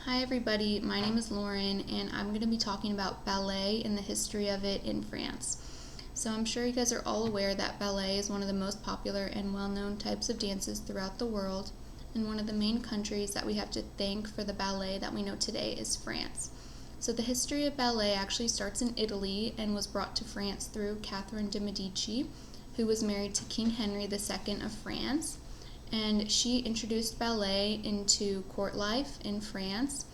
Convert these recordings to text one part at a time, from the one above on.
Hi everybody, my name is Lauren and I'm going to be talking about ballet and the history of it in France. So I'm sure you guys are all aware that ballet is one of the most popular and well-known types of dances throughout the world, and one of the main countries that we have to thank for the ballet that we know today is France. So the history of ballet actually starts in Italy and was brought to France through Catherine de' Medici, who was married to King Henry II of France. And she introduced ballet into court life in France.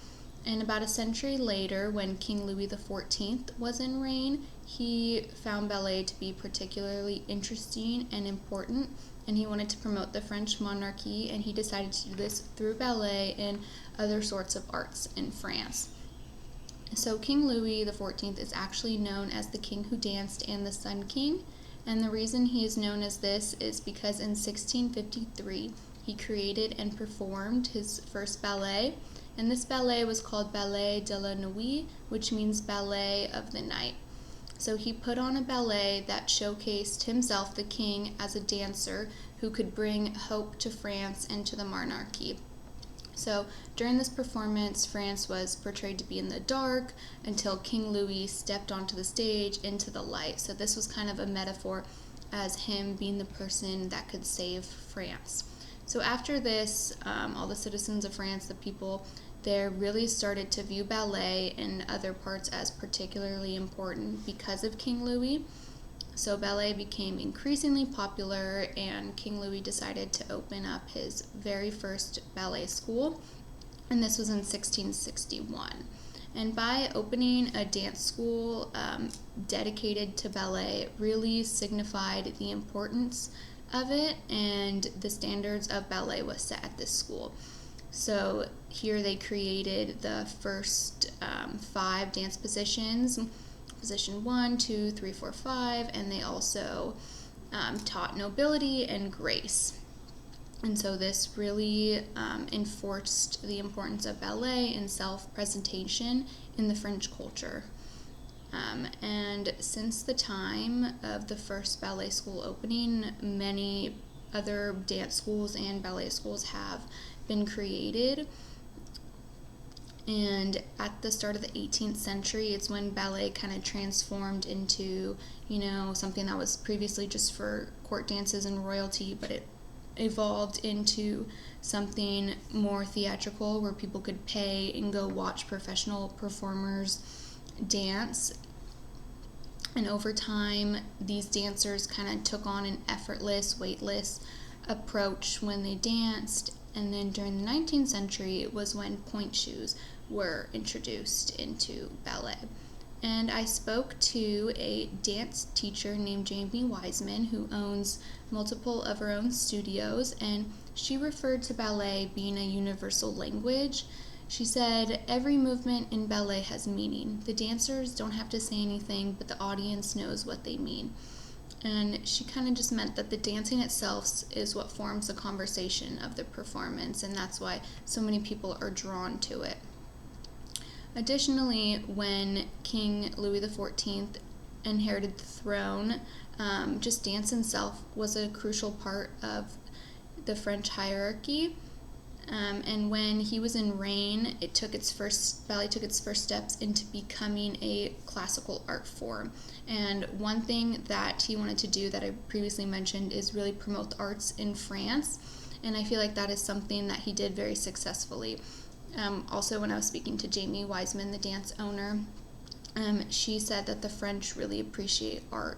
And about a century later, when King Louis XIV was in reign, he found ballet to be particularly interesting and important, and he wanted to promote the French monarchy, and he decided to do this through ballet and other sorts of arts in France. So King Louis XIV is actually known as the king who danced and the Sun King. And the reason he is known as this is because in 1653, he created and performed his first ballet. And this ballet was called Ballet de la Nuit, which means ballet of the night. So he put on a ballet that showcased himself, the king, as a dancer who could bring hope to France and to the monarchy. So during this performance, France was portrayed to be in the dark until King Louis stepped onto the stage into the light. So this was kind of a metaphor as him being the person that could save France. So after this, all the citizens of France, the people there, really started to view ballet and other parts as particularly important because of King Louis. So ballet became increasingly popular, and King Louis decided to open up his very first ballet school, and this was in 1661. And by opening a dance school dedicated to ballet, it really signified the importance of it, and the standards of ballet was set at this school. So here they created the first 5 dance positions. Position 1, 2, 3, 4, 5, and they also taught nobility and grace. And so this really enforced the importance of ballet and self-presentation in the French culture. And since the time of the first ballet school opening, many other dance schools and ballet schools have been created. And at the start of the 18th century, it's when ballet kind of transformed into, something that was previously just for court dances and royalty, but it evolved into something more theatrical where people could pay and go watch professional performers dance. And over time, these dancers kind of took on an effortless, weightless approach when they danced. And then during the 19th century was when pointe shoes were introduced into ballet. And I spoke to a dance teacher named Jamie Wiseman, who owns multiple of her own studios, and she referred to ballet being a universal language. She said, every movement in ballet has meaning. The dancers don't have to say anything, but the audience knows what they mean. And she kind of just meant that the dancing itself is what forms the conversation of the performance, and that's why so many people are drawn to it. Additionally, when King Louis XIV inherited the throne, just dance itself was a crucial part of the French hierarchy. And when he was in reign, ballet took its first steps into becoming a classical art form. And one thing that he wanted to do that I previously mentioned is really promote the arts in France. And I feel like that is something that he did very successfully. Also, when I was speaking to Jamie Wiseman, the dance owner, she said that the French really appreciate art.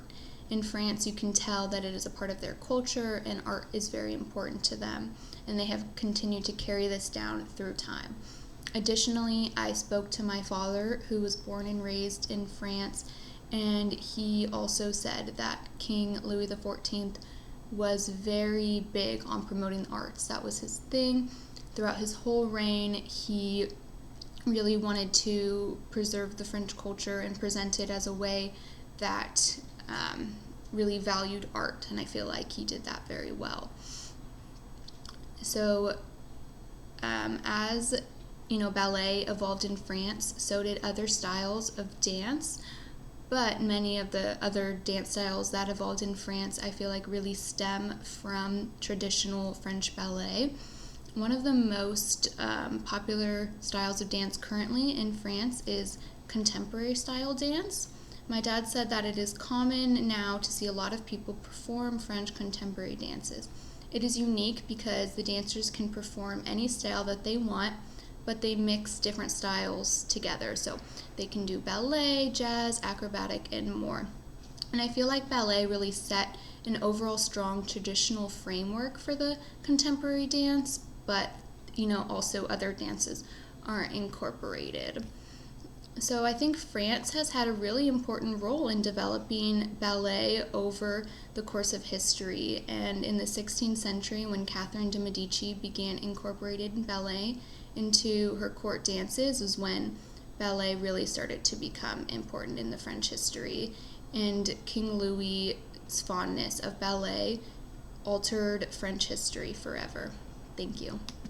In France, you can tell that it is a part of their culture, and art is very important to them, and they have continued to carry this down through time. Additionally, I spoke to my father, who was born and raised in France, and he also said that King Louis XIV was very big on promoting the arts. That was his thing. Throughout his whole reign, he really wanted to preserve the French culture and present it as a way that really valued art, and I feel like he did that very well. So as ballet evolved in France, so did other styles of dance, but many of the other dance styles that evolved in France, I feel like, really stem from traditional French ballet. one of the most popular styles of dance currently in France is contemporary style dance. My dad said that it is common now to see a lot of people perform French contemporary dances. It is unique because the dancers can perform any style that they want, but they mix different styles together. So they can do ballet, jazz, acrobatic, and more. And I feel like ballet really set an overall strong traditional framework for the contemporary dance, but also other dances are incorporated. So I think France has had a really important role in developing ballet over the course of history. And in the 16th century, when Catherine de' Medici began incorporating ballet into her court dances, was when ballet really started to become important in the French history. And King Louis's fondness of ballet altered French history forever. Thank you.